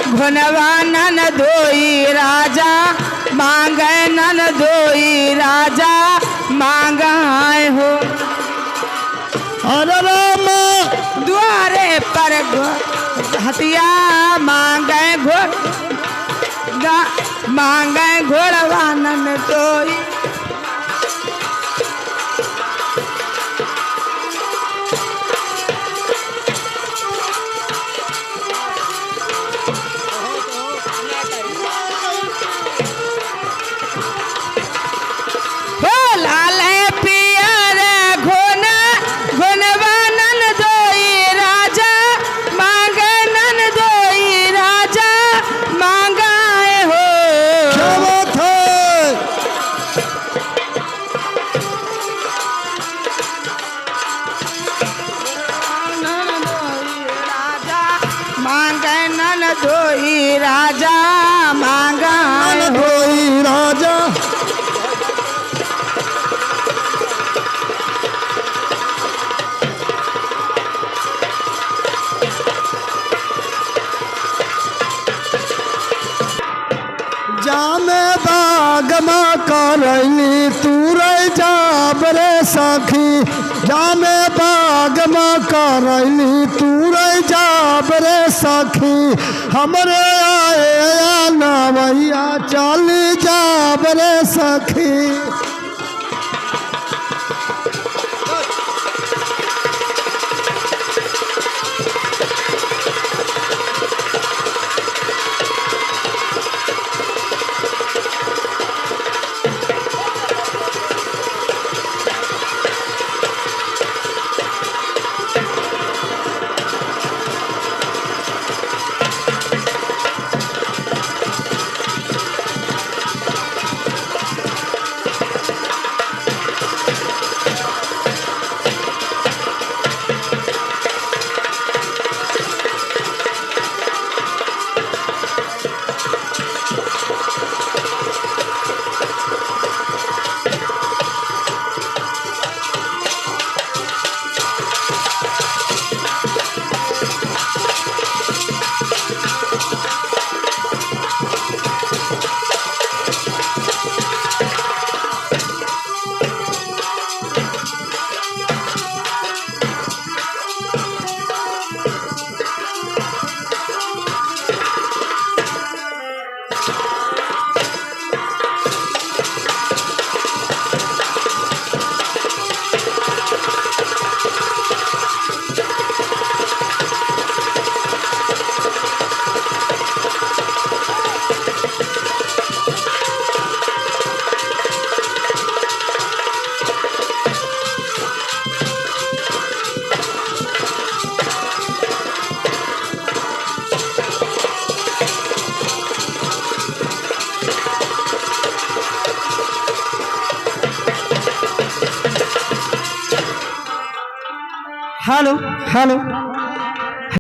घुनवा नन धोई राजा मांगे नन धोई राजा मांगाए हो। अरे राम द्वारे पर हथिया मांगे घोड़वा नन धोई। लाल पियर घुनवा नन धोई राजा मांगे नन धोई राजा मांगाए हो। क्या बात है। राजा मांगे नन धोई राजा मांगाए हो। धोई राजा जामे बाग में करैली तू रह जाब रे सखी। जामे बाग में करैली तू रह जाब रे सखी। हमरे आए नवैया चल जाब रे सखी। Hello hello